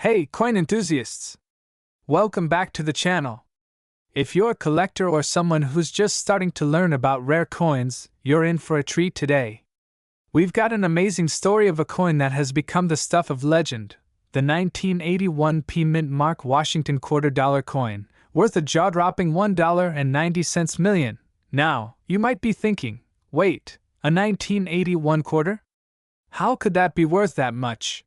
Hey, coin enthusiasts! Welcome back to the channel. If you're a collector or someone who's just starting to learn about rare coins, you're in for a treat today. We've got an amazing story of a coin that has become the stuff of legend, the 1981 P Mint Mark Washington $quarter coin, worth a jaw-dropping $1.90 million. Now, you might be thinking, wait, a 1981 quarter? How could that be worth that much?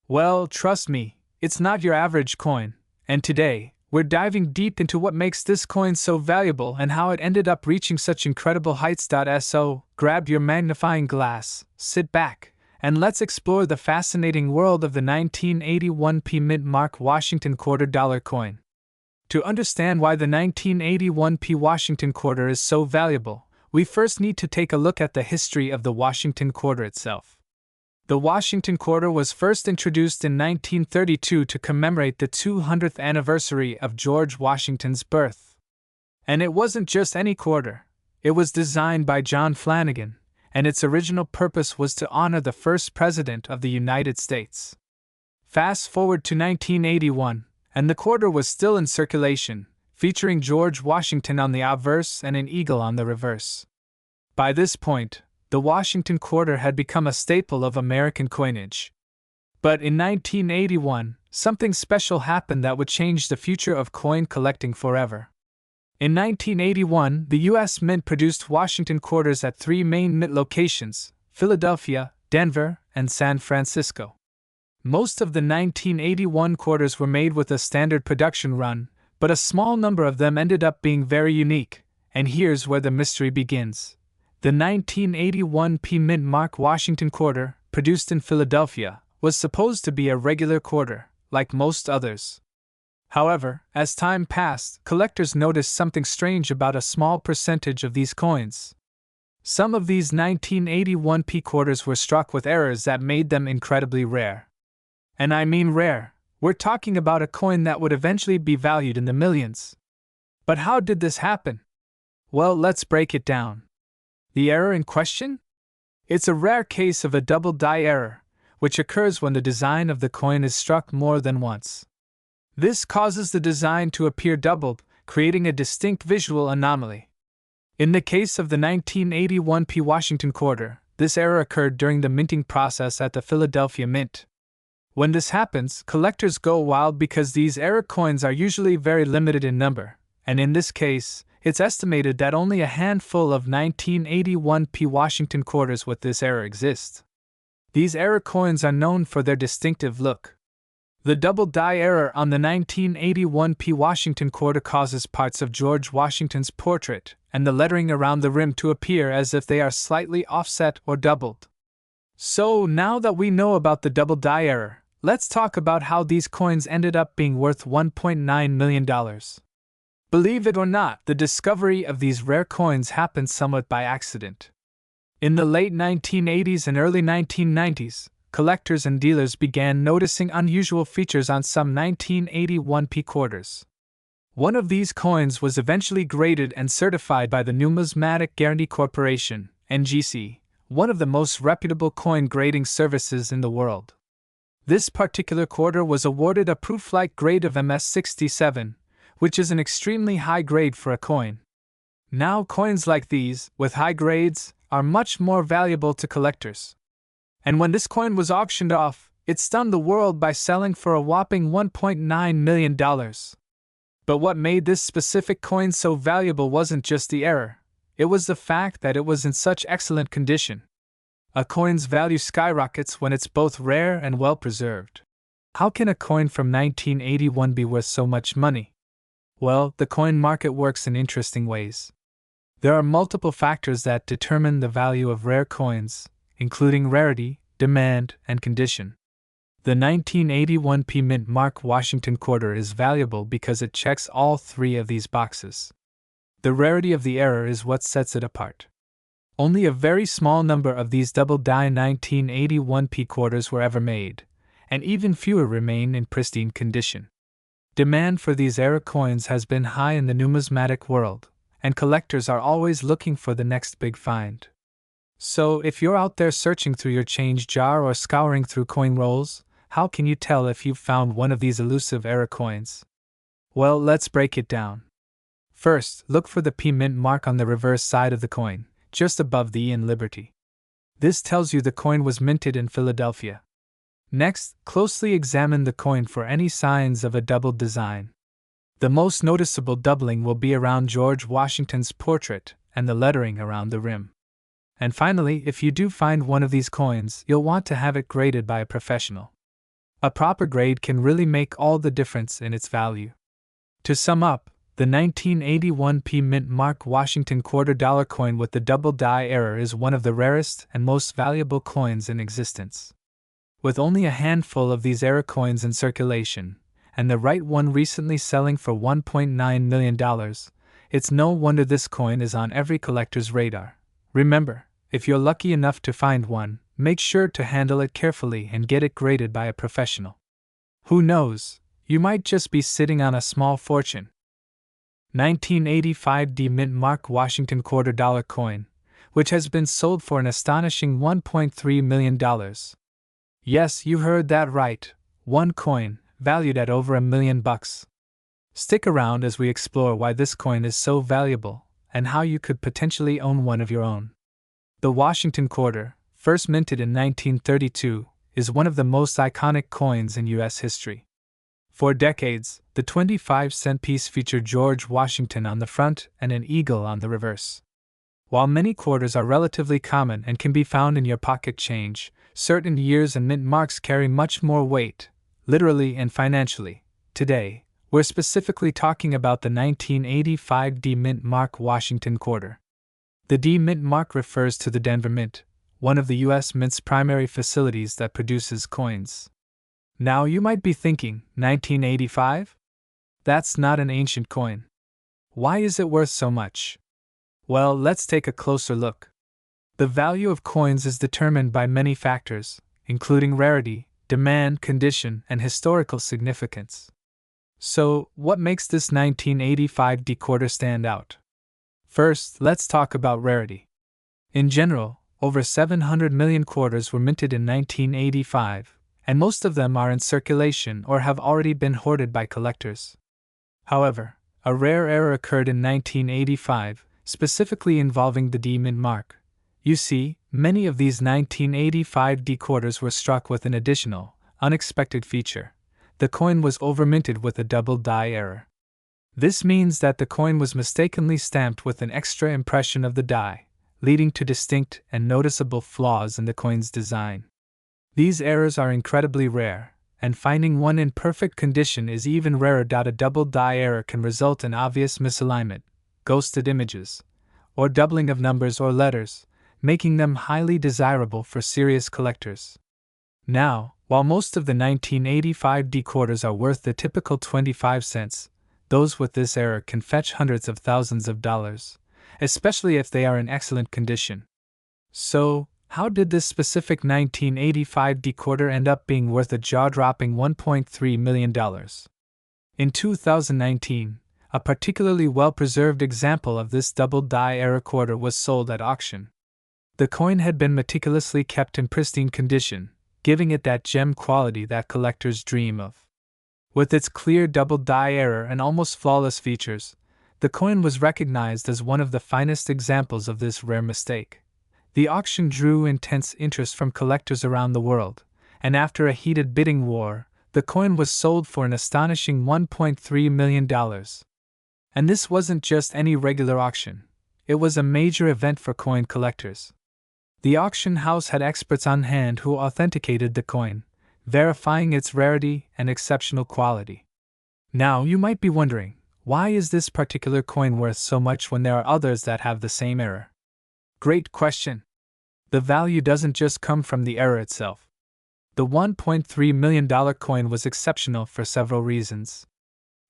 Well, trust me, it's not your average coin, and today, we're diving deep into what makes this coin so valuable and how it ended up reaching such incredible heights. So, grab your magnifying glass, sit back, and let's explore the fascinating world of the 1981 P Mint Mark Washington $quarter coin. To understand why the 1981 P Washington quarter is so valuable, we first need to take a look at the history of the Washington quarter itself. The Washington quarter was first introduced in 1932 to commemorate the 200th anniversary of George Washington's birth. And it wasn't just any quarter. It was designed by John Flanagan, and its original purpose was to honor the first president of the United States. Fast forward to 1981, and the quarter was still in circulation, featuring George Washington on the obverse and an eagle on the reverse. By this point, the Washington quarter had become a staple of American coinage. But in 1981, something special happened that would change the future of coin collecting forever. In 1981, the U.S. Mint produced Washington quarters at three main mint locations: Philadelphia, Denver, and San Francisco. Most of the 1981 quarters were made with a standard production run, but a small number of them ended up being very unique, and here's where the mystery begins. The 1981 P Mint Mark Washington quarter, produced in Philadelphia, was supposed to be a regular quarter, like most others. However, as time passed, collectors noticed something strange about a small percentage of these coins. Some of these 1981 P quarters were struck with errors that made them incredibly rare. And I mean rare. We're talking about a coin that would eventually be valued in the millions. But how did this happen? Well, let's break it down. The error in question? It's a rare case of a double die error, which occurs when the design of the coin is struck more than once. This causes the design to appear doubled, creating a distinct visual anomaly. In the case of the 1981 P Washington quarter, this error occurred during the minting process at the Philadelphia Mint. When this happens, collectors go wild because these error coins are usually very limited in number, and in this case, it's estimated that only a handful of 1981 P Washington quarters with this error exist. These error coins are known for their distinctive look. The double die error on the 1981 P Washington quarter causes parts of George Washington's portrait and the lettering around the rim to appear as if they are slightly offset or doubled. So now that we know about the double die error, let's talk about how these coins ended up being worth $1.9 million. Believe it or not, the discovery of these rare coins happened somewhat by accident. In the late 1980s and early 1990s, collectors and dealers began noticing unusual features on some 1981 P quarters. One of these coins was eventually graded and certified by the Numismatic Guarantee Corporation, NGC, one of the most reputable coin grading services in the world. This particular quarter was awarded a proof-like grade of MS67, which is an extremely high grade for a coin. Now coins like these, with high grades, are much more valuable to collectors. And when this coin was auctioned off, it stunned the world by selling for a whopping $1.9 million. But what made this specific coin so valuable wasn't just the error, it was the fact that it was in such excellent condition. A coin's value skyrockets when it's both rare and well preserved. How can a coin from 1981 be worth so much money? Well, the coin market works in interesting ways. There are multiple factors that determine the value of rare coins, including rarity, demand, and condition. The 1981 P Mint Mark Washington quarter is valuable because it checks all three of these boxes. The rarity of the error is what sets it apart. Only a very small number of these double die 1981 P quarters were ever made, and even fewer remain in pristine condition. Demand for these error coins has been high in the numismatic world, and collectors are always looking for the next big find. So, if you're out there searching through your change jar or scouring through coin rolls, how can you tell if you've found one of these elusive error coins? Well, let's break it down. First, look for the P mint mark on the reverse side of the coin, just above the E in Liberty. This tells you the coin was minted in Philadelphia. Next, closely examine the coin for any signs of a doubled design. The most noticeable doubling will be around George Washington's portrait and the lettering around the rim. And finally, if you do find one of these coins, you'll want to have it graded by a professional. A proper grade can really make all the difference in its value. To sum up, the 1981 P Mint Mark Washington $quarter coin with the double die error is one of the rarest and most valuable coins in existence. With only a handful of these error coins in circulation, and the right one recently selling for $1.9 million, it's no wonder this coin is on every collector's radar. Remember, if you're lucky enough to find one, make sure to handle it carefully and get it graded by a professional. Who knows, you might just be sitting on a small fortune. 1985 D Mint Mark Washington $quarter coin, which has been sold for an astonishing $1.3 million. Yes, you heard that right, one coin, valued at over $1 million. Stick around as we explore why this coin is so valuable and how you could potentially own one of your own. The Washington quarter, first minted in 1932, is one of the most iconic coins in U.S. history. For decades, the 25-cent piece featured George Washington on the front and an eagle on the reverse. While many quarters are relatively common and can be found in your pocket change, certain years and mint marks carry much more weight, literally and financially. Today, we're specifically talking about the 1985 D Mint Mark Washington quarter. The D Mint mark refers to the Denver Mint, one of the U.S. Mint's primary facilities that produces coins. Now you might be thinking, 1985? That's not an ancient coin. Why is it worth so much? Well, let's take a closer look. The value of coins is determined by many factors, including rarity, demand, condition, and historical significance. So, what makes this 1985 D quarter stand out? First, let's talk about rarity. In general, over 700 million quarters were minted in 1985, and most of them are in circulation or have already been hoarded by collectors. However, a rare error occurred in 1985, specifically involving the D Mint mark. You see, many of these 1985 D quarters were struck with an additional, unexpected feature. The coin was overminted with a double die error. This means that the coin was mistakenly stamped with an extra impression of the die, leading to distinct and noticeable flaws in the coin's design. These errors are incredibly rare, and finding one in perfect condition is even rarer. A double die error can result in obvious misalignment, ghosted images, or doubling of numbers or letters, making them highly desirable for serious collectors. Now, while most of the 1985 D quarters are worth the typical 25 cents, those with this error can fetch hundreds of thousands of dollars, especially if they are in excellent condition. So, how did this specific 1985 D quarter end up being worth a jaw-dropping $1.3 million? In 2019, a particularly well-preserved example of this double die error quarter was sold at auction. The coin had been meticulously kept in pristine condition, giving it that gem quality that collectors dream of. With its clear double die error and almost flawless features, the coin was recognized as one of the finest examples of this rare mistake. The auction drew intense interest from collectors around the world, and after a heated bidding war, the coin was sold for an astonishing $1.3 million. And this wasn't just any regular auction, it was a major event for coin collectors. The auction house had experts on hand who authenticated the coin, verifying its rarity and exceptional quality. Now you might be wondering, why is this particular coin worth so much when there are others that have the same error? Great question. The value doesn't just come from the error itself. The $1.3 million coin was exceptional for several reasons.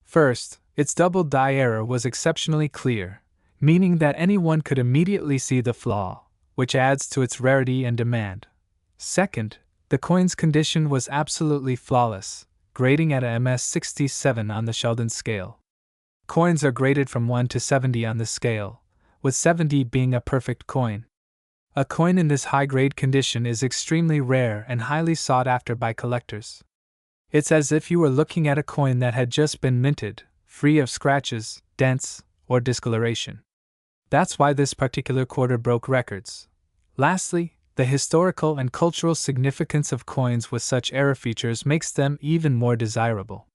First, its double die error was exceptionally clear, meaning that anyone could immediately see the flaw, which adds to its rarity and demand. Second, the coin's condition was absolutely flawless, grading at a MS-67 on the Sheldon scale. Coins are graded from 1 to 70 on the scale, with 70 being a perfect coin. A coin in this high-grade condition is extremely rare and highly sought after by collectors. It's as if you were looking at a coin that had just been minted, free of scratches, dents, or discoloration. That's why this particular quarter broke records. Lastly, the historical and cultural significance of coins with such error features makes them even more desirable.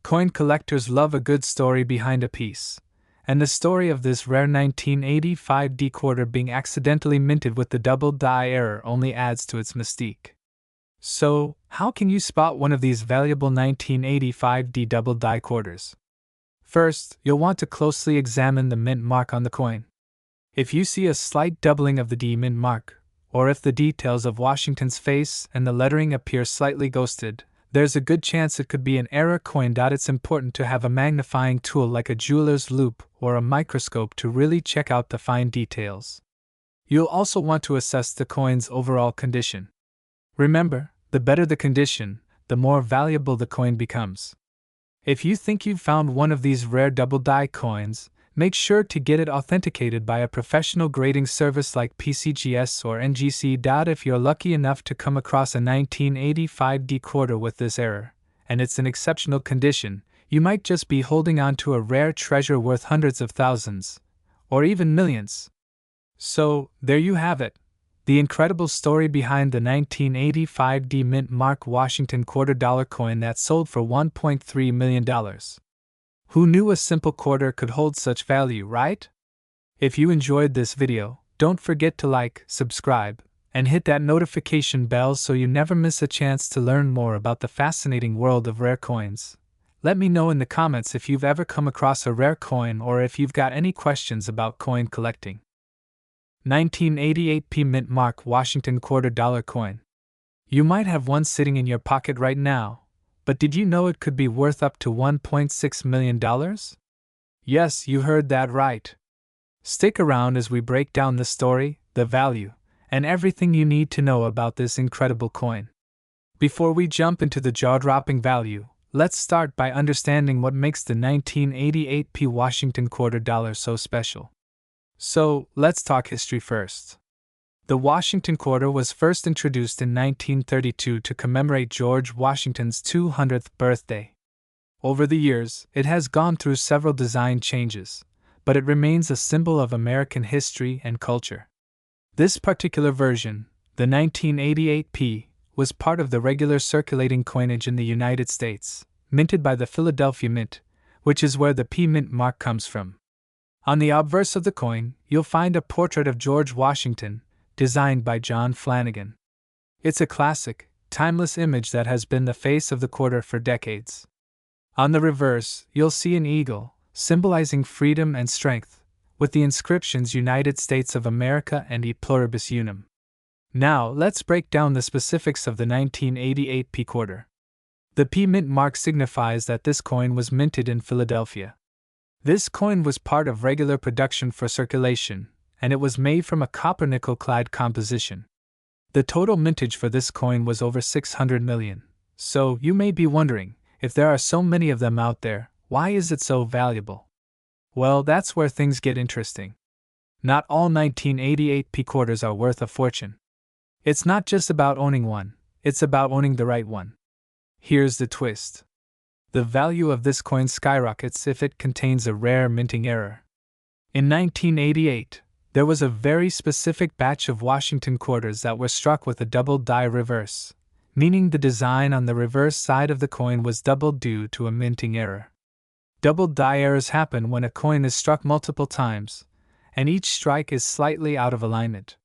Coin collectors love a good story behind a piece, and the story of this rare 1985 D quarter being accidentally minted with the double die error only adds to its mystique. So, how can you spot one of these valuable 1985 D double die quarters? First, you'll want to closely examine the mint mark on the coin. If you see a slight doubling of the D mint mark, or if the details of Washington's face and the lettering appear slightly ghosted, there's a good chance it could be an error coin. It's important to have a magnifying tool like a jeweler's loupe or a microscope to really check out the fine details. You'll also want to assess the coin's overall condition. Remember, the better the condition, the more valuable the coin becomes. If you think you've found one of these rare double die coins, make sure to get it authenticated by a professional grading service like PCGS or NGC. If you're lucky enough to come across a 1985 D quarter with this error, and it's in exceptional condition, you might just be holding on to a rare treasure worth hundreds of thousands, or even millions. So, there you have it. The incredible story behind the 1985 D mint mark Washington $quarter coin that sold for $1.3 million. Who knew a simple quarter could hold such value, right? If you enjoyed this video, don't forget to like, subscribe, and hit that notification bell so you never miss a chance to learn more about the fascinating world of rare coins. Let me know in the comments if you've ever come across a rare coin or if you've got any questions about coin collecting. 1988 P mint mark Washington $quarter coin. You might have one sitting in your pocket right now, but did you know it could be worth up to $1.6 million? Yes, you heard that right. Stick around as we break down the story, the value, and everything you need to know about this incredible coin. Before we jump into the jaw-dropping value, let's start by understanding what makes the 1988 P Washington $quarter so special. So, let's talk history first. The Washington quarter was first introduced in 1932 to commemorate George Washington's 200th birthday. Over the years, it has gone through several design changes, but it remains a symbol of American history and culture. This particular version, the 1988 P, was part of the regular circulating coinage in the United States, minted by the Philadelphia Mint, which is where the P mint mark comes from. On the obverse of the coin, you'll find a portrait of George Washington, designed by John Flanagan. It's a classic, timeless image that has been the face of the quarter for decades. On the reverse, you'll see an eagle, symbolizing freedom and strength, with the inscriptions United States of America and E Pluribus Unum. Now, let's break down the specifics of the 1988 P quarter. The P mint mark signifies that this coin was minted in Philadelphia. This coin was part of regular production for circulation, and it was made from a copper-nickel-clad composition. The total mintage for this coin was over 600 million, so you may be wondering, if there are so many of them out there, why is it so valuable? Well, that's where things get interesting. Not all 1988 P quarters are worth a fortune. It's not just about owning one, it's about owning the right one. Here's the twist. The value of this coin skyrockets if it contains a rare minting error. In 1988, there was a very specific batch of Washington quarters that were struck with a double die reverse, meaning the design on the reverse side of the coin was doubled due to a minting error. Double die errors happen when a coin is struck multiple times, and each strike is slightly out of alignment.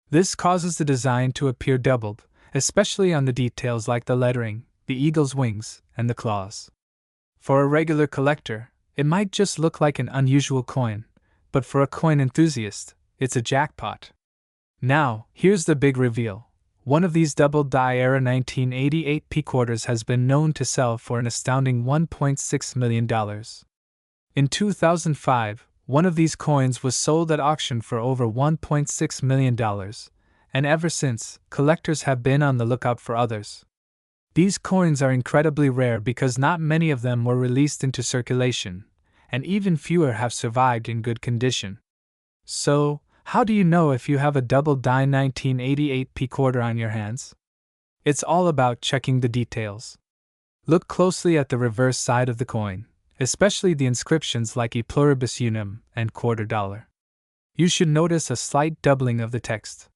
This causes the design to appear doubled, especially on the details like the lettering, the eagle's wings, and the claws. For a regular collector, it might just look like an unusual coin, but for a coin enthusiast, it's a jackpot. Now, here's the big reveal. One of these double die error 1988 P quarters has been known to sell for an astounding $1.6 million. In 2005, one of these coins was sold at auction for over $1.6 million, and ever since, collectors have been on the lookout for others. These coins are incredibly rare because not many of them were released into circulation, and even fewer have survived in good condition. So, how do you know if you have a double die 1988 P quarter on your hands? It's all about checking the details. Look closely at the reverse side of the coin, especially the inscriptions like E pluribus unum and $quarter. You should notice a slight doubling of the text.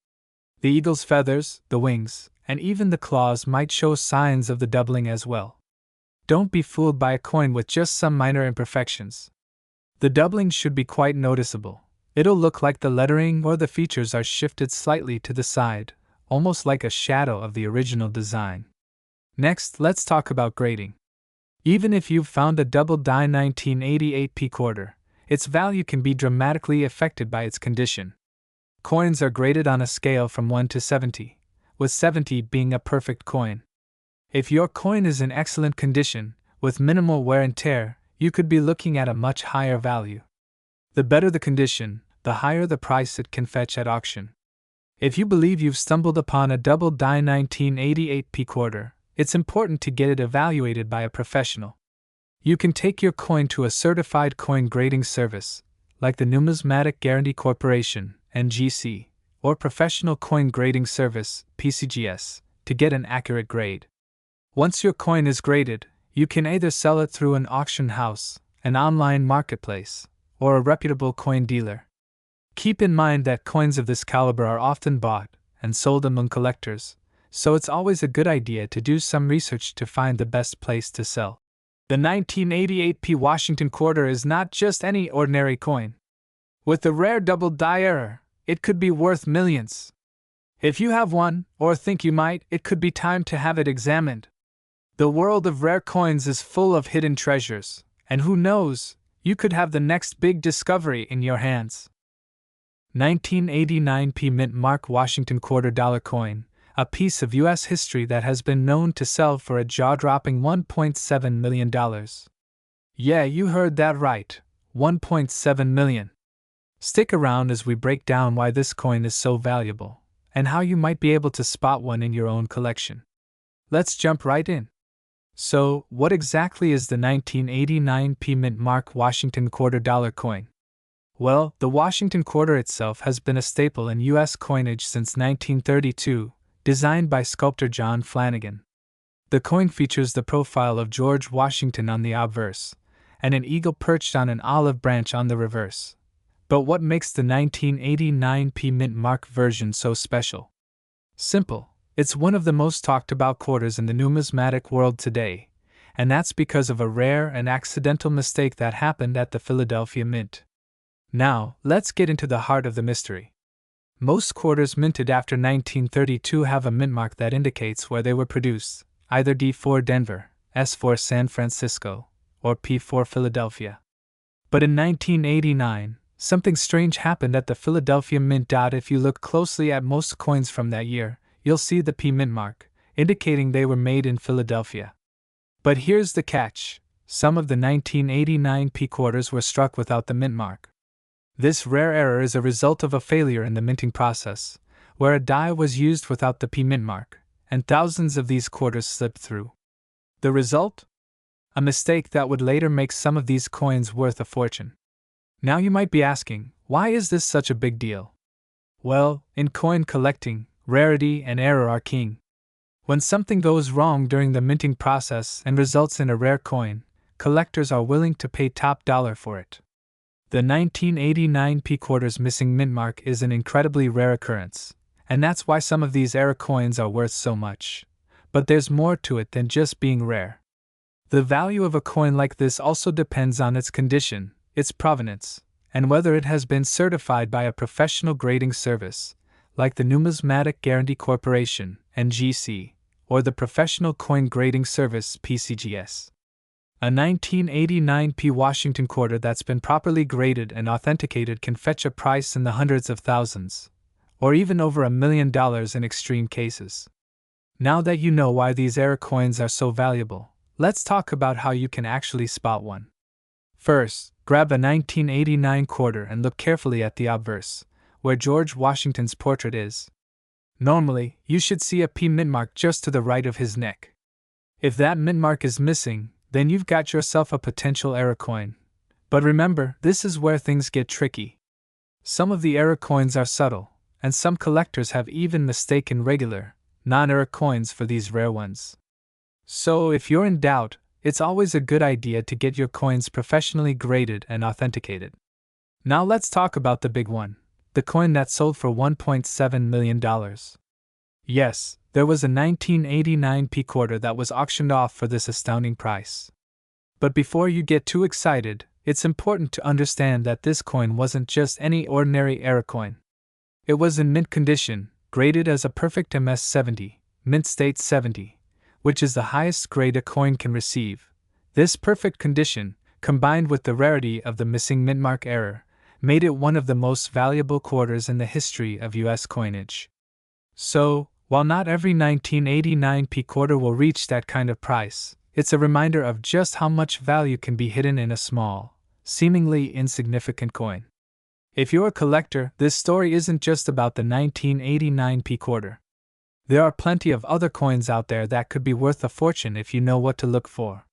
The eagle's feathers, the wings, and even the claws might show signs of the doubling as well. Don't be fooled by a coin with just some minor imperfections. The doubling should be quite noticeable. It'll look like the lettering or the features are shifted slightly to the side, almost like a shadow of the original design. Next, let's talk about grading. Even if you've found a double die 1988 p quarter, its value can be dramatically affected by its condition. Coins are graded on a scale from 1 to 70, with 70 being a perfect coin. If your coin is in excellent condition, with minimal wear and tear, you could be looking at a much higher value. The better the condition, the higher the price it can fetch at auction. If you believe you've stumbled upon a double die 1988 p quarter, it's important to get it evaluated by a professional. You can take your coin to a certified coin grading service, like the Numismatic Guarantee Corporation, NGC, or Professional Coin Grading Service, PCGS, to get an accurate grade. Once your coin is graded, you can either sell it through an auction house, an online marketplace, or a reputable coin dealer. Keep in mind that coins of this caliber are often bought and sold among collectors, so it's always a good idea to do some research to find the best place to sell. The 1988 p Washington quarter is not just any ordinary coin. With the rare double die error, it could be worth millions. If you have one, or think you might, it could be time to have it examined. The world of rare coins is full of hidden treasures, and who knows, you could have the next big discovery in your hands. 1989 p Mint Mark Washington $quarter coin, a piece of U.S. history that has been known to sell for a jaw-dropping $1.7 million. Yeah, you heard that right, $1.7 million. Stick around as we break down why this coin is so valuable, and how you might be able to spot one in your own collection. Let's jump right in. So, what exactly is the 1989 p Mint Mark Washington $quarter coin? Well, the Washington quarter itself has been a staple in U.S. coinage since 1932, designed by sculptor John Flanagan. The coin features the profile of George Washington on the obverse, and an eagle perched on an olive branch on the reverse. But what makes the 1989 p Mint Mark version so special? Simple. It's one of the most talked about quarters in the numismatic world today, and that's because of a rare and accidental mistake that happened at the Philadelphia Mint. Now, let's get into the heart of the mystery. Most quarters minted after 1932 have a mint mark that indicates where they were produced, either D for Denver, S for San Francisco, or P for Philadelphia. But in 1989, something strange happened at the Philadelphia Mint. If you look closely at most coins from that year, you'll see the P mint mark, indicating they were made in Philadelphia. But here's the catch: some of the 1989 P quarters were struck without the mint mark. This rare error is a result of a failure in the minting process, where a die was used without the P mint mark, and thousands of these quarters slipped through. The result? A mistake that would later make some of these coins worth a fortune. Now you might be asking, why is this such a big deal? Well, in coin collecting, rarity and error are king. When something goes wrong during the minting process and results in a rare coin, collectors are willing to pay top dollar for it. The 1989 P quarter's missing mint mark is an incredibly rare occurrence, and that's why some of these error coins are worth so much. But there's more to it than just being rare. The value of a coin like this also depends on its condition, its provenance, and whether it has been certified by a professional grading service, like the Numismatic Guarantee Corporation, NGC, or the Professional Coin Grading Service, PCGS. A 1989 P Washington quarter that's been properly graded and authenticated can fetch a price in the hundreds of thousands, or even over $1 million in extreme cases. Now that you know why these error coins are so valuable, let's talk about how you can actually spot one. First, grab a 1989 quarter and look carefully at the obverse, where George Washington's portrait is. Normally, you should see a P mint mark just to the right of his neck. If that mint mark is missing, then you've got yourself a potential error coin. But remember, this is where things get tricky. Some of the error coins are subtle, and some collectors have even mistaken regular, non-error coins for these rare ones. So, if you're in doubt, it's always a good idea to get your coins professionally graded and authenticated. Now let's talk about the big one, the coin that sold for $1.7 million. Yes, there was a 1989 p quarter that was auctioned off for this astounding price. But before you get too excited, it's important to understand that this coin wasn't just any ordinary era coin. It was in mint condition, graded as a perfect MS-70, mint state 70, which is the highest grade a coin can receive. This perfect condition, combined with the rarity of the missing mint mark error, made it one of the most valuable quarters in the history of U.S. coinage. So, while not every 1989 p quarter will reach that kind of price, it's a reminder of just how much value can be hidden in a small, seemingly insignificant coin. If you're a collector, this story isn't just about the 1989 p quarter. There are plenty of other coins out there that could be worth a fortune if you know what to look for.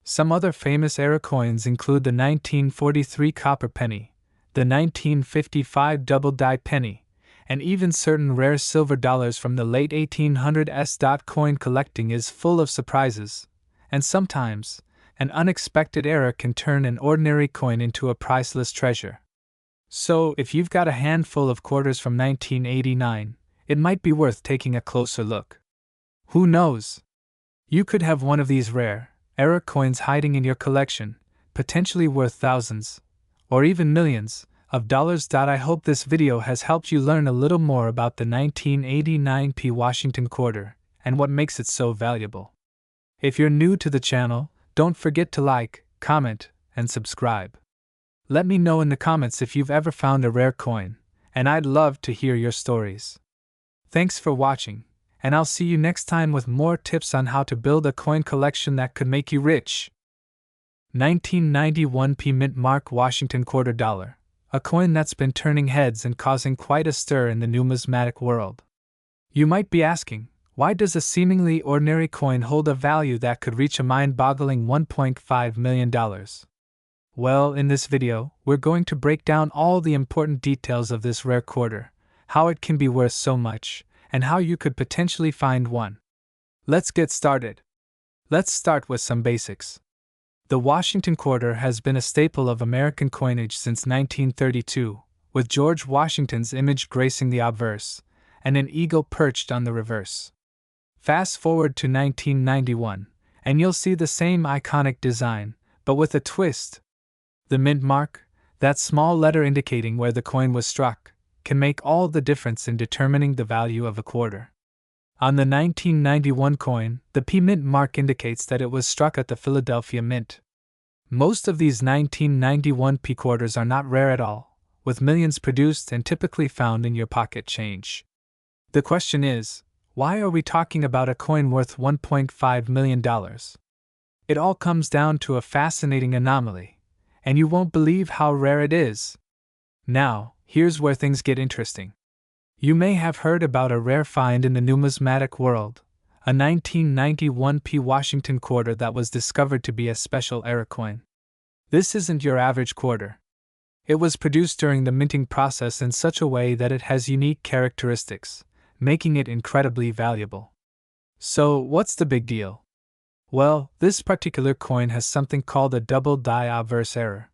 Some other famous era coins include the 1943 copper penny, the 1955 double-die penny, and even certain rare silver dollars from the late 1800s. Coin collecting is full of surprises, and sometimes, an unexpected error can turn an ordinary coin into a priceless treasure. So, if you've got a handful of quarters from 1989, it might be worth taking a closer look. Who knows? You could have one of these rare, era coins hiding in your collection, potentially worth thousands, or even millions, of dollars. I hope this video has helped you learn a little more about the 1989 p Washington quarter and what makes it so valuable. If you're new to the channel, don't forget to like, comment, and subscribe. Let me know in the comments if you've ever found a rare coin, and I'd love to hear your stories. Thanks for watching, and I'll see you next time with more tips on how to build a coin collection that could make you rich. 1991 p mint mark Washington quarter dollar, a coin that's been turning heads and causing quite a stir in the numismatic world. You might be asking, why does a seemingly ordinary coin hold a value that could reach a mind-boggling $1.5 million? Well, in this video, we're going to break down all the important details of this rare quarter, how it can be worth so much, and how you could potentially find one. Let's get started. Let's start with some basics. The Washington quarter has been a staple of American coinage since 1932, with George Washington's image gracing the obverse, and an eagle perched on the reverse. Fast forward to 1991, and you'll see the same iconic design, but with a twist. The mint mark, that small letter indicating where the coin was struck, can make all the difference in determining the value of a quarter. On the 1991 coin, the P mint mark indicates that it was struck at the Philadelphia Mint. Most of these 1991 P quarters are not rare at all, with millions produced and typically found in your pocket change. The question is, why are we talking about a coin worth $1.5 million? It all comes down to a fascinating anomaly, and you won't believe how rare it is. Now, here's where things get interesting. You may have heard about a rare find in the numismatic world, a 1991 p Washington quarter that was discovered to be a special era coin. This isn't your average quarter. It was produced during the minting process in such a way that it has unique characteristics, making it incredibly valuable. So, what's the big deal? Well, this particular coin has something called a double-die obverse error.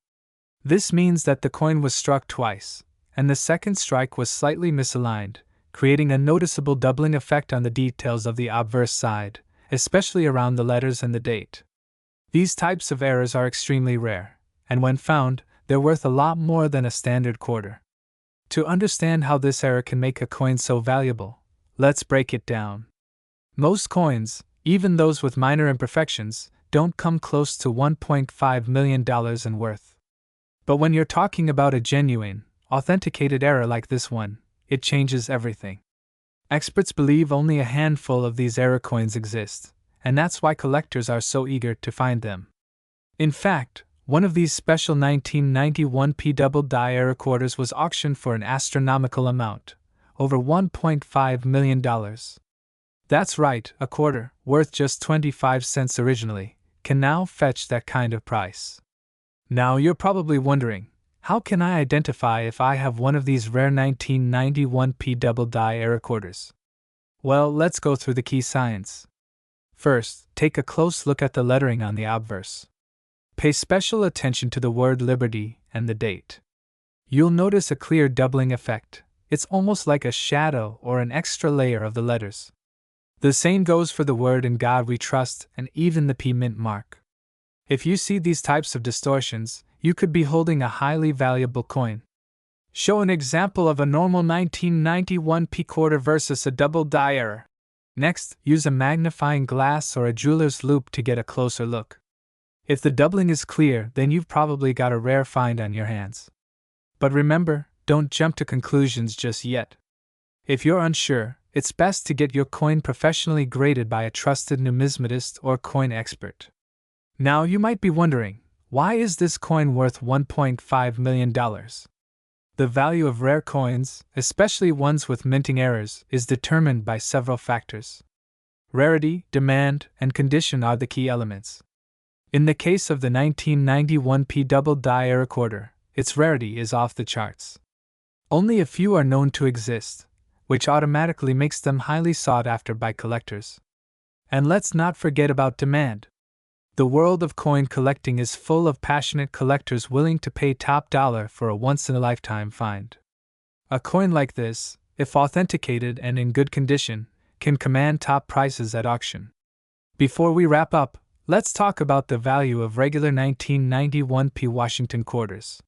This means that the coin was struck twice, and the second strike was slightly misaligned, creating a noticeable doubling effect on the details of the obverse side, especially around the letters and the date. These types of errors are extremely rare, and when found, they're worth a lot more than a standard quarter. To understand how this error can make a coin so valuable, let's break it down. Most coins, even those with minor imperfections, don't come close to $1.5 million in worth. But when you're talking about a genuine, authenticated error like this one, it changes everything. Experts believe only a handful of these error coins exist, and that's why collectors are so eager to find them. In fact, one of these special 1991 p double-die error quarters was auctioned for an astronomical amount, over $1.5 million. That's right, a quarter, worth just 25 cents originally, can now fetch that kind of price. Now you're probably wondering, how can I identify if I have one of these rare 1991 p double-die error quarters? Well, let's go through the key signs. First, take a close look at the lettering on the obverse. Pay special attention to the word liberty and the date. You'll notice a clear doubling effect. It's almost like a shadow or an extra layer of the letters. The same goes for the word "In God We Trust" and even the P mint mark. If you see these types of distortions, you could be holding a highly valuable coin. Show an example of a normal 1991 P quarter versus a double die error. Next, use a magnifying glass or a jeweler's loupe to get a closer look. If the doubling is clear, then you've probably got a rare find on your hands. But remember, don't jump to conclusions just yet. If you're unsure, it's best to get your coin professionally graded by a trusted numismatist or coin expert. Now you might be wondering, why is this coin worth $1.5 million? The value of rare coins, especially ones with minting errors, is determined by several factors. Rarity, demand, and condition are the key elements. In the case of the 1991 P double die error quarter, its rarity is off the charts. Only a few are known to exist, which automatically makes them highly sought after by collectors. And let's not forget about demand. The world of coin collecting is full of passionate collectors willing to pay top dollar for a once-in-a-lifetime find. A coin like this, if authenticated and in good condition, can command top prices at auction. Before we wrap up, let's talk about the value of regular 1991 P Washington quarters.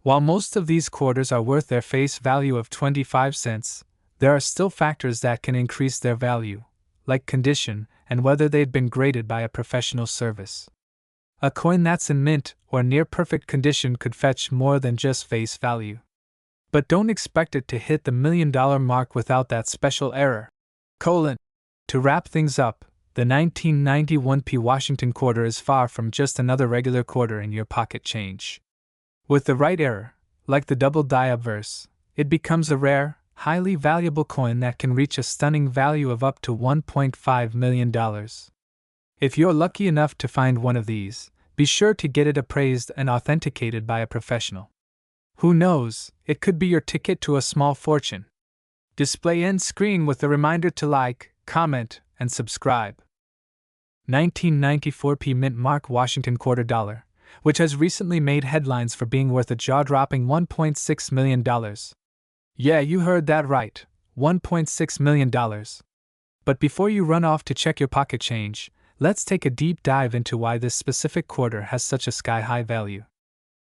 While most of these quarters are worth their face value of 25 cents, there are still factors that can increase their value, like condition and whether they'd been graded by a professional service. A coin that's in mint or near perfect condition could fetch more than just face value. But don't expect it to hit the $1 million mark without that special error. To wrap things up, the 1991 P Washington quarter is far from just another regular quarter in your pocket change. With the right error, like the double die obverse, it becomes a rare, highly valuable coin that can reach a stunning value of up to $1.5 million. If you're lucky enough to find one of these, be sure to get it appraised and authenticated by a professional. Who knows, it could be your ticket to a small fortune. Display end screen with a reminder to like, comment, and subscribe. 1994 P mint mark Washington quarter dollar, which has recently made headlines for being worth a jaw-dropping $1.6 million. Yeah, you heard that right, $1.6 million. But before you run off to check your pocket change, let's take a deep dive into why this specific quarter has such a sky-high value.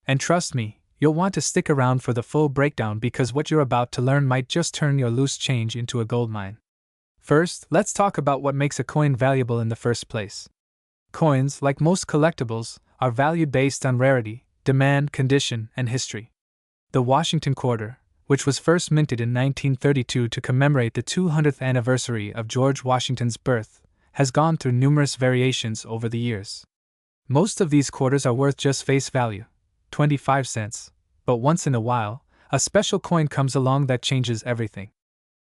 And trust me, you'll want to stick around for the full breakdown because what you're about to learn might just turn your loose change into a goldmine. First, let's talk about what makes a coin valuable in the first place. Coins, like most collectibles, are valued based on rarity, demand, condition, and history. The Washington quarter, which was first minted in 1932 to commemorate the 200th anniversary of George Washington's birth, has gone through numerous variations over the years. Most of these quarters are worth just face value, 25 cents, but once in a while, a special coin comes along that changes everything.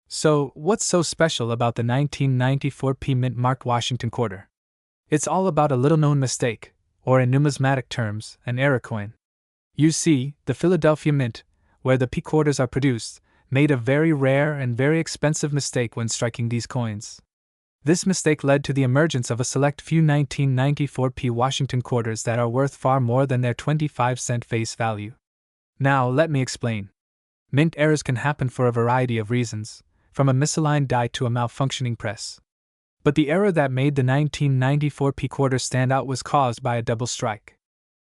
So, what's so special about the 1994 P mint mark Washington quarter? It's all about a little-known mistake, or in numismatic terms, an error coin. You see, the Philadelphia Mint, where the P quarters are produced, made a very rare and very expensive mistake when striking these coins. This mistake led to the emergence of a select few 1994 P Washington quarters that are worth far more than their 25-cent face value. Now, let me explain. Mint errors can happen for a variety of reasons, from a misaligned die to a malfunctioning press. But the error that made the 1994 P quarter stand out was caused by a double strike.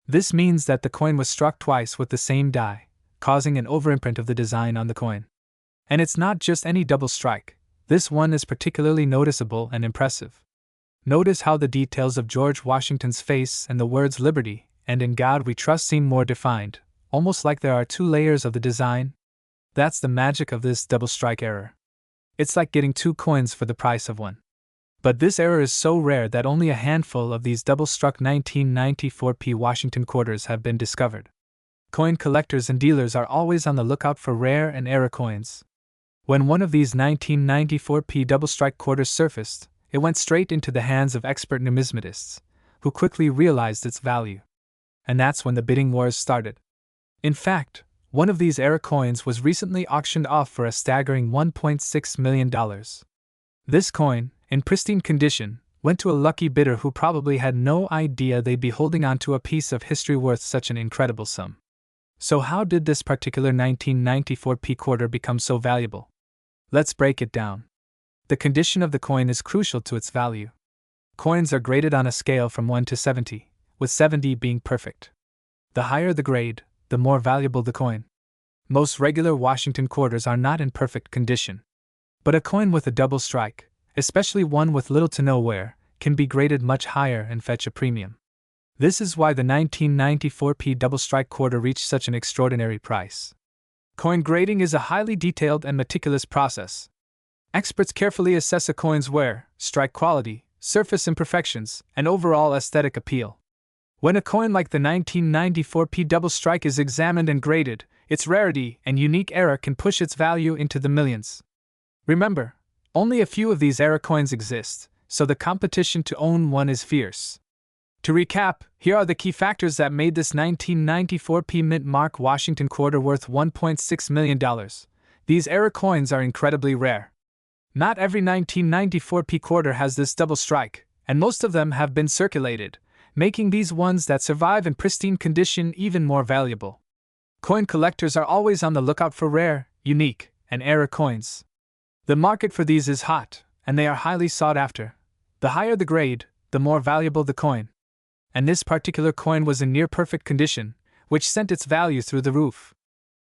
This means that the coin was struck twice with the same die, causing an overimprint of the design on the coin. And it's not just any double strike. This one is particularly noticeable and impressive. Notice how the details of George Washington's face and the words "Liberty" and "In God We Trust" seem more defined, almost like there are two layers of the design. That's the magic of this double strike error. It's like getting two coins for the price of one. But this error is so rare that only a handful of these double-struck 1994 P Washington quarters have been discovered. Coin collectors and dealers are always on the lookout for rare and error coins. When one of these 1994 P double-strike quarters surfaced, it went straight into the hands of expert numismatists, who quickly realized its value. And that's when the bidding wars started. In fact, one of these error coins was recently auctioned off for a staggering $1.6 million. This coin, in pristine condition, went to a lucky bidder who probably had no idea they'd be holding on to a piece of history worth such an incredible sum. So how did this particular 1994 p quarter become so valuable? Let's break it down. The condition of the coin is crucial to its value. Coins are graded on a scale from 1 to 70, with 70 being perfect. The higher the grade, the more valuable the coin. Most regular Washington quarters are not in perfect condition. But a coin with a double strike, especially one with little to no wear, can be graded much higher and fetch a premium. This is why the 1994 p double strike quarter reached such an extraordinary price. Coin grading is a highly detailed and meticulous process. Experts carefully assess a coin's wear, strike quality, surface imperfections, and overall aesthetic appeal. When a coin like the 1994 p double strike is examined and graded, its rarity and unique era can push its value into the millions. Remember, only a few of these era coins exist, so the competition to own one is fierce. To recap, here are the key factors that made this 1994 p mint mark Washington quarter worth $1.6 million. These era coins are incredibly rare. Not every 1994 p quarter has this double strike, and most of them have been circulated, making these ones that survive in pristine condition even more valuable. Coin collectors are always on the lookout for rare, unique, and era coins. The market for these is hot, and they are highly sought after. The higher the grade, the more valuable the coin. And this particular coin was in near-perfect condition, which sent its value through the roof.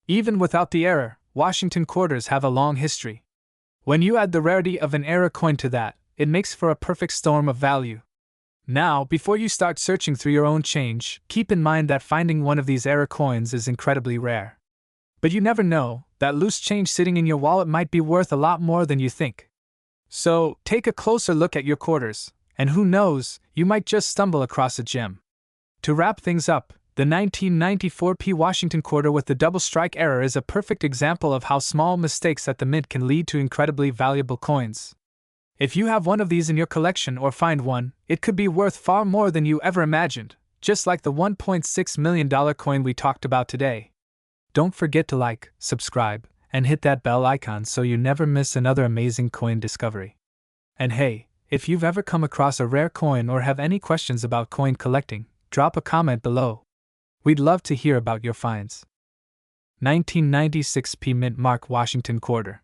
Even without the error, Washington quarters have a long history. When you add the rarity of an era coin to that, it makes for a perfect storm of value. Now, before you start searching through your own change, keep in mind that finding one of these era coins is incredibly rare. But you never know, that loose change sitting in your wallet might be worth a lot more than you think. So, take a closer look at your quarters. And who knows, you might just stumble across a gem. To wrap things up, the 1994 p Washington quarter with the double strike error is a perfect example of how small mistakes at the mint can lead to incredibly valuable coins. If you have one of these in your collection or find one, it could be worth far more than you ever imagined, just like the $1.6 million coin we talked about today. Don't forget to like, subscribe, and hit that bell icon so you never miss another amazing coin discovery. And hey, if you've ever come across a rare coin or have any questions about coin collecting, drop a comment below. We'd love to hear about your finds. 1996 p mint mark Washington quarter.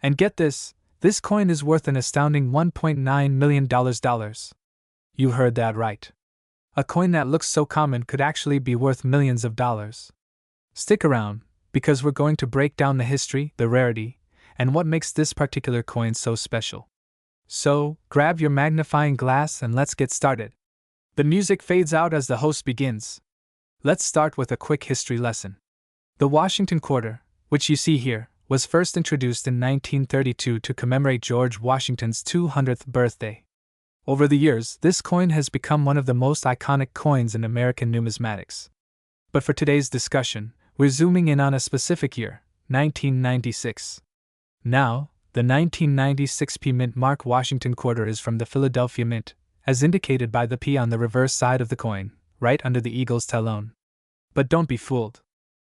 And get this coin is worth an astounding $1.9 million. You heard that right. A coin that looks so common could actually be worth millions of dollars. Stick around, because we're going to break down the history, the rarity, and what makes this particular coin so special. So, grab your magnifying glass and let's get started. The music fades out as the host begins. Let's start with a quick history lesson. The Washington quarter, which you see here, was first introduced in 1932 to commemorate George Washington's 200th birthday. Over the years, this coin has become one of the most iconic coins in American numismatics. But for today's discussion, we're zooming in on a specific year, 1996. Now, the 1996 p mint mark Washington quarter is from the Philadelphia Mint, as indicated by the P on the reverse side of the coin, right under the eagle's talon. But don't be fooled.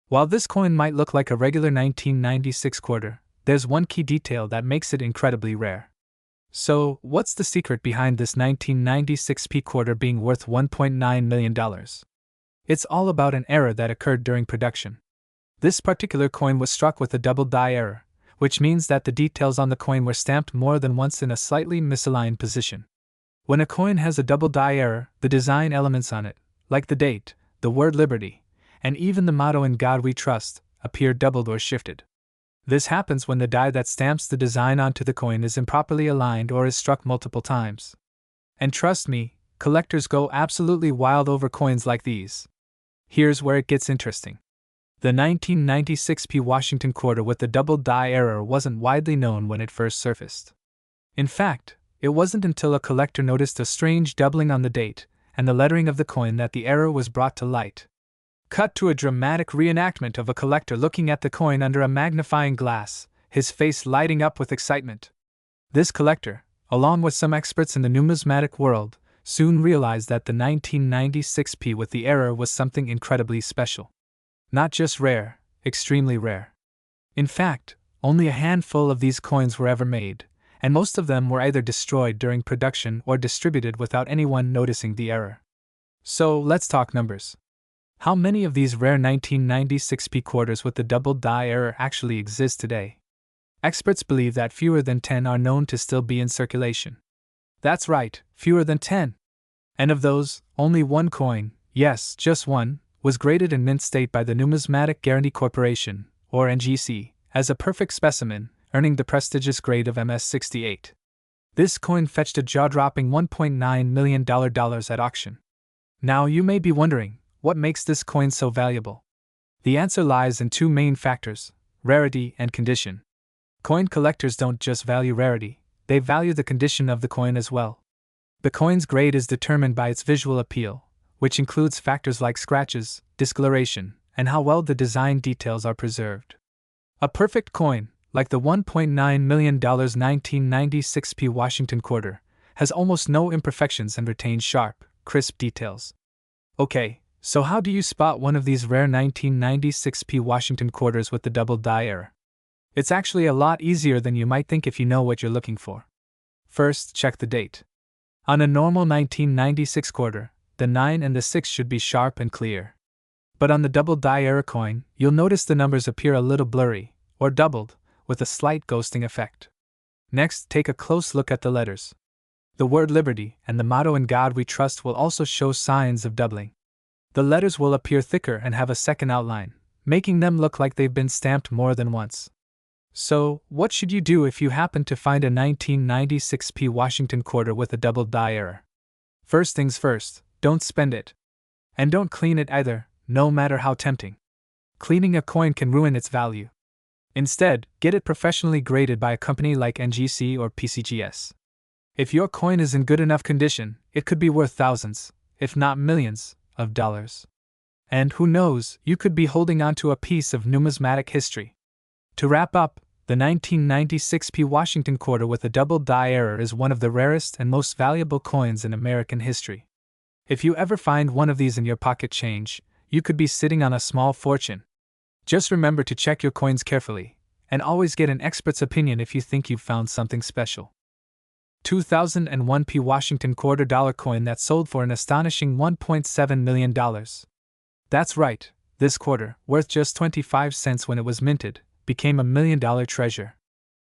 While this coin might look like a regular 1996 quarter, there's one key detail that makes it incredibly rare. So, what's the secret behind this 1996 p quarter being worth $1.9 million? It's all about an error that occurred during production. This particular coin was struck with a double die error, which means that the details on the coin were stamped more than once in a slightly misaligned position. When a coin has a double die error, the design elements on it, like the date, the word liberty, and even the motto "In God We Trust," appear doubled or shifted. This happens when the die that stamps the design onto the coin is improperly aligned or is struck multiple times. And trust me, collectors go absolutely wild over coins like these. Here's where it gets interesting. The 1996 p Washington quarter with the double die error wasn't widely known when it first surfaced. In fact, it wasn't until a collector noticed a strange doubling on the date and the lettering of the coin that the error was brought to light. Cut to a dramatic reenactment of a collector looking at the coin under a magnifying glass, his face lighting up with excitement. This collector, along with some experts in the numismatic world, soon realized that the 1996 p with the error was something incredibly special. Not just rare, extremely rare. In fact, only a handful of these coins were ever made, and most of them were either destroyed during production or distributed without anyone noticing the error. So, let's talk numbers. How many of these rare 1996p quarters with the double die error actually exist today? Experts believe that fewer than 10 are known to still be in circulation. That's right, fewer than 10. And of those, only one coin, yes, just one, was graded in mint state by the Numismatic Guarantee Corporation, or NGC, as a perfect specimen, earning the prestigious grade of MS-68. This coin fetched a jaw-dropping $1.9 million at auction. Now you may be wondering, what makes this coin so valuable? The answer lies in two main factors: rarity and condition. Coin collectors don't just value rarity, they value the condition of the coin as well. The coin's grade is determined by its visual appeal, which includes factors like scratches, discoloration, and how well the design details are preserved. A perfect coin, like the $1.9 million 1996p Washington quarter, has almost no imperfections and retains sharp, crisp details. Okay, so how do you spot one of these rare 1996p Washington quarters with the double die error? It's actually a lot easier than you might think if you know what you're looking for. First, check the date. On a normal 1996 quarter, the 9 and the 6 should be sharp and clear. But on the double die error coin, you'll notice the numbers appear a little blurry, or doubled, with a slight ghosting effect. Next, take a close look at the letters. The word Liberty and the motto In God We Trust will also show signs of doubling. The letters will appear thicker and have a second outline, making them look like they've been stamped more than once. So, what should you do if you happen to find a 1996p Washington quarter with a double die error? First things first, don't spend it. And don't clean it either, no matter how tempting. Cleaning a coin can ruin its value. Instead, get it professionally graded by a company like NGC or PCGS. If your coin is in good enough condition, it could be worth thousands, if not millions, of dollars. And who knows, you could be holding onto a piece of numismatic history. To wrap up, the 1996p Washington quarter with a double die error is one of the rarest and most valuable coins in American history. If you ever find one of these in your pocket change, you could be sitting on a small fortune. Just remember to check your coins carefully, and always get an expert's opinion if you think you've found something special. 2001p Washington quarter dollar coin that sold for an astonishing $1.7 million. That's right, this quarter, worth just 25 cents when it was minted, became $1 million treasure.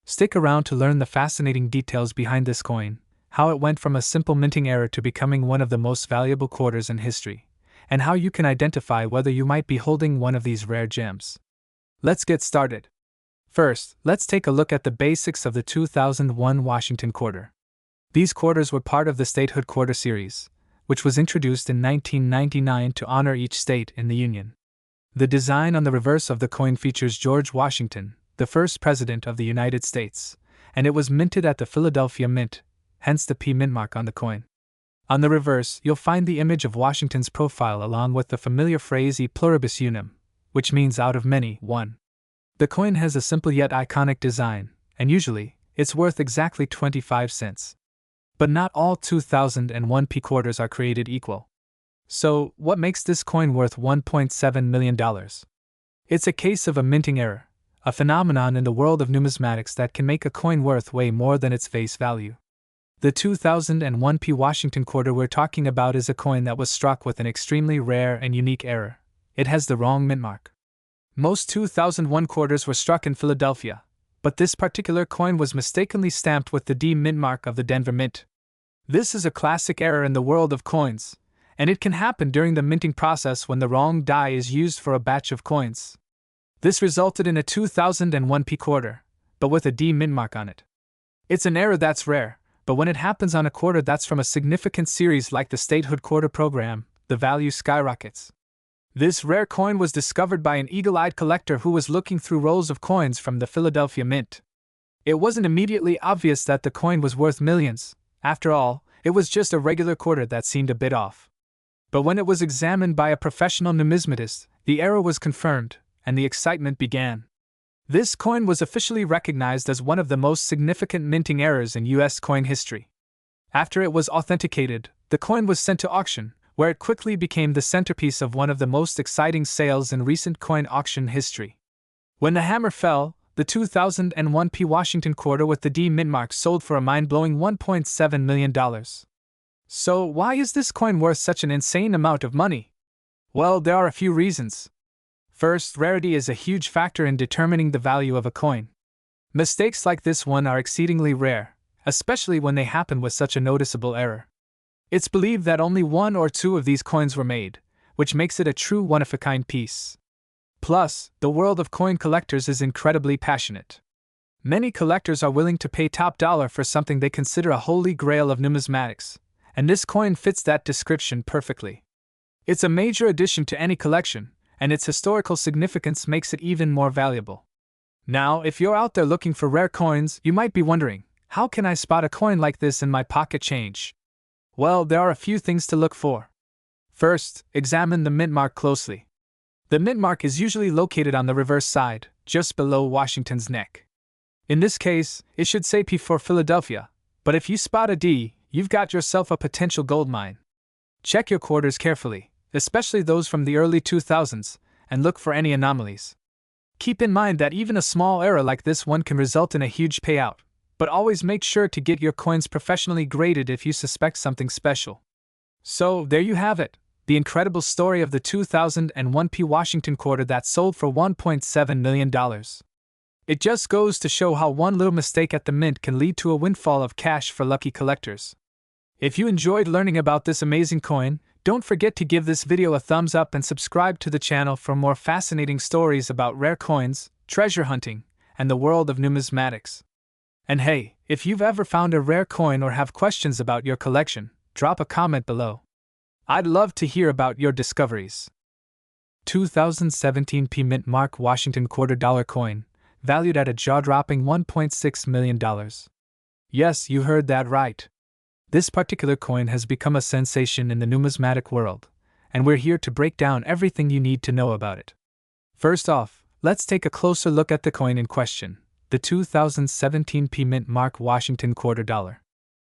Stick around to learn the fascinating details behind this coin, how it went from a simple minting error to becoming one of the most valuable quarters in history, and how you can identify whether you might be holding one of these rare gems. Let's get started. First, let's take a look at the basics of the 2001 Washington quarter. These quarters were part of the statehood quarter series, which was introduced in 1999 to honor each state in the Union. The design on the reverse of the coin features George Washington, the first president of the United States, and it was minted at the Philadelphia Mint, hence the P mint mark on the coin. On the reverse, you'll find the image of Washington's profile along with the familiar phrase E pluribus unum, which means out of many, one. The coin has a simple yet iconic design, and usually, it's worth exactly 25 cents. But not all 2001p quarters are created equal. So, what makes this coin worth $1.7 million? It's a case of a minting error, a phenomenon in the world of numismatics that can make a coin worth way more than its face value. The 2001p Washington quarter we're talking about is a coin that was struck with an extremely rare and unique error. It has the wrong mint mark. Most 2001 quarters were struck in Philadelphia, but this particular coin was mistakenly stamped with the D mint mark of the Denver Mint. This is a classic error in the world of coins, and it can happen during the minting process when the wrong die is used for a batch of coins. This resulted in a 2001p quarter, but with a D mint mark on it. It's an error that's rare, but when it happens on a quarter that's from a significant series like the statehood quarter program, the value skyrockets. This rare coin was discovered by an eagle-eyed collector who was looking through rolls of coins from the Philadelphia Mint. It wasn't immediately obvious that the coin was worth millions. After all, it was just a regular quarter that seemed a bit off. But when it was examined by a professional numismatist, the error was confirmed, and the excitement began. This coin was officially recognized as one of the most significant minting errors in U.S. coin history. After it was authenticated, the coin was sent to auction, where it quickly became the centerpiece of one of the most exciting sales in recent coin auction history. When the hammer fell, the 2001 P Washington quarter with the D mint mark sold for a mind-blowing $1.7 million. So, why is this coin worth such an insane amount of money? Well, there are a few reasons. First, rarity is a huge factor in determining the value of a coin. Mistakes like this one are exceedingly rare, especially when they happen with such a noticeable error. It's believed that only one or two of these coins were made, which makes it a true one-of-a-kind piece. Plus, the world of coin collectors is incredibly passionate. Many collectors are willing to pay top dollar for something they consider a holy grail of numismatics, and this coin fits that description perfectly. It's a major addition to any collection, and its historical significance makes it even more valuable. Now, if you're out there looking for rare coins, you might be wondering, how can I spot a coin like this in my pocket change? Well, there are a few things to look for. First, examine the mint mark closely. The mint mark is usually located on the reverse side, just below Washington's neck. In this case, it should say P for Philadelphia, but if you spot a D, you've got yourself a potential gold mine. Check your quarters carefully, especially those from the early 2000s, and look for any anomalies. Keep in mind that even a small error like this one can result in a huge payout, but always make sure to get your coins professionally graded if you suspect something special. So, there you have it. The incredible story of the 2001 P Washington quarter that sold for $1.7 million. It just goes to show how one little mistake at the mint can lead to a windfall of cash for lucky collectors. If you enjoyed learning about this amazing coin, don't forget to give this video a thumbs up and subscribe to the channel for more fascinating stories about rare coins, treasure hunting, and the world of numismatics. And hey, if you've ever found a rare coin or have questions about your collection, drop a comment below. I'd love to hear about your discoveries. 2017 P Mint Mark Washington quarter dollar coin, valued at a jaw-dropping $1.6 million. Yes, you heard that right. This particular coin has become a sensation in the numismatic world, and we're here to break down everything you need to know about it. First off, let's take a closer look at the coin in question, the 2017 P Mint Mark Washington quarter dollar.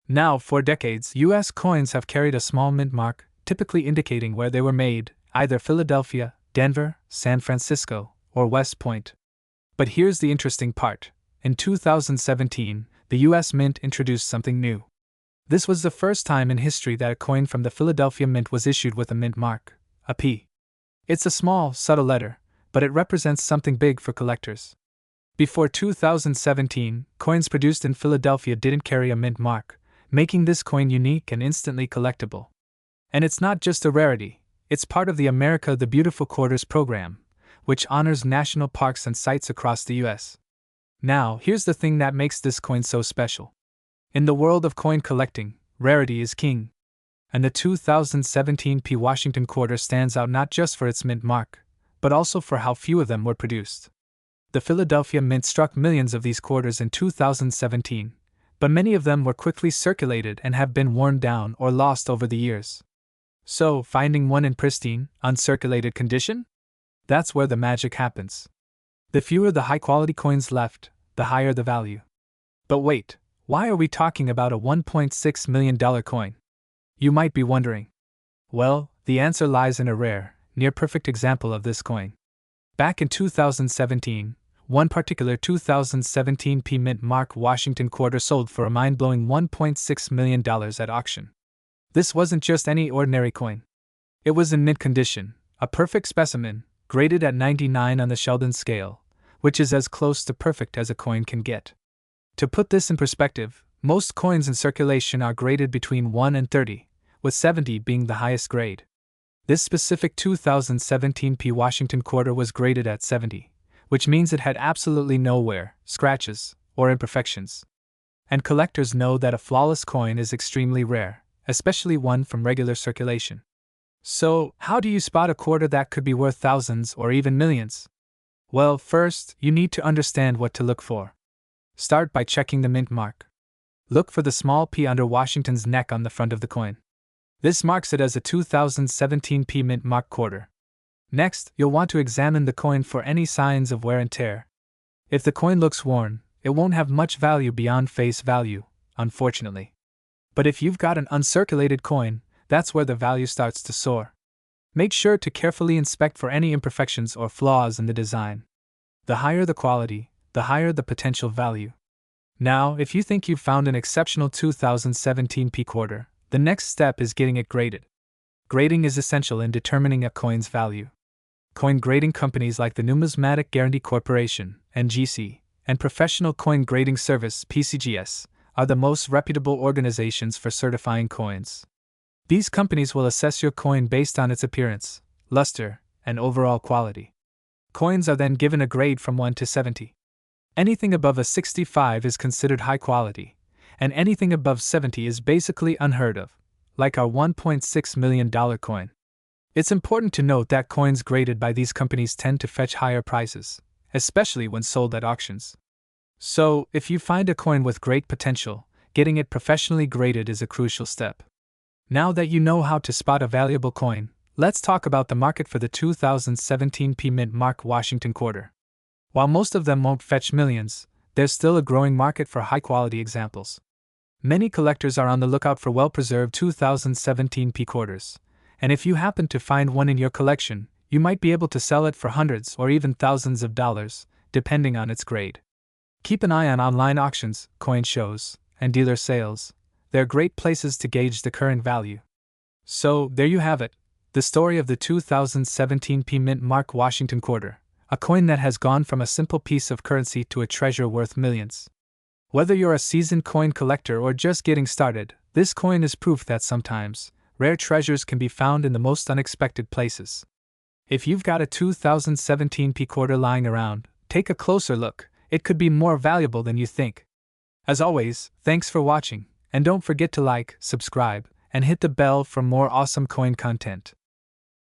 Now, for decades, U.S. coins have carried a small mint mark, typically indicating where they were made, either Philadelphia, Denver, San Francisco, or West Point. But here's the interesting part. In 2017, the U.S. Mint introduced something new. This was the first time in history that a coin from the Philadelphia Mint was issued with a mint mark, a P. It's a small, subtle letter, but it represents something big for collectors. Before 2017, coins produced in Philadelphia didn't carry a mint mark, making this coin unique and instantly collectible. And it's not just a rarity, it's part of the America the Beautiful Quarters program, which honors national parks and sites across the U.S. Now, here's the thing that makes this coin so special. In the world of coin collecting, rarity is king. And the 2017 P Washington quarter stands out not just for its mint mark, but also for how few of them were produced. The Philadelphia Mint struck millions of these quarters in 2017, but many of them were quickly circulated and have been worn down or lost over the years. So, finding one in pristine, uncirculated condition? That's where the magic happens. The fewer the high-quality coins left, the higher the value. But wait, why are we talking about a $1.6 million coin? You might be wondering. Well, the answer lies in a rare, near-perfect example of this coin. Back in 2017, one particular 2017 P Mint Mark Washington quarter sold for a mind-blowing $1.6 million at auction. This wasn't just any ordinary coin. It was in mint condition, a perfect specimen, graded at 99 on the Sheldon scale, which is as close to perfect as a coin can get. To put this in perspective, most coins in circulation are graded between 1 and 30, with 70 being the highest grade. This specific 2017 P Washington quarter was graded at 70, which means it had absolutely no wear, scratches, or imperfections. And collectors know that a flawless coin is extremely rare, especially one from regular circulation. So, how do you spot a quarter that could be worth thousands or even millions? Well, first, you need to understand what to look for. Start by checking the mint mark. Look for the small P under Washington's neck on the front of the coin. This marks it as a 2017 P Mint Mark quarter. Next, you'll want to examine the coin for any signs of wear and tear. If the coin looks worn, it won't have much value beyond face value, unfortunately. But if you've got an uncirculated coin, that's where the value starts to soar. Make sure to carefully inspect for any imperfections or flaws in the design. The higher the quality, the higher the potential value. Now, if you think you've found an exceptional 2017 P quarter, the next step is getting it graded. Grading is essential in determining a coin's value. Coin grading companies like the Numismatic Guarantee Corporation, NGC, and Professional Coin Grading Service, PCGS, are the most reputable organizations for certifying coins. These companies will assess your coin based on its appearance, luster, and overall quality. Coins are then given a grade from 1 to 70. Anything above a 65 is considered high quality, and anything above 70 is basically unheard of, like our $1.6 million coin. It's important to note that coins graded by these companies tend to fetch higher prices, especially when sold at auctions. So, if you find a coin with great potential, getting it professionally graded is a crucial step. Now that you know how to spot a valuable coin, let's talk about the market for the 2017 P Mint Mark Washington quarter. While most of them won't fetch millions, there's still a growing market for high-quality examples. Many collectors are on the lookout for well-preserved 2017 P quarters, and if you happen to find one in your collection, you might be able to sell it for hundreds or even thousands of dollars, depending on its grade. Keep an eye on online auctions, coin shows, and dealer sales. They're great places to gauge the current value. So, there you have it, the story of the 2017 P Mint Mark Washington quarter, a coin that has gone from a simple piece of currency to a treasure worth millions. Whether you're a seasoned coin collector or just getting started, this coin is proof that sometimes, rare treasures can be found in the most unexpected places. If you've got a 2017 P quarter lying around, take a closer look, it could be more valuable than you think. As always, thanks for watching, and don't forget to like, subscribe, and hit the bell for more awesome coin content.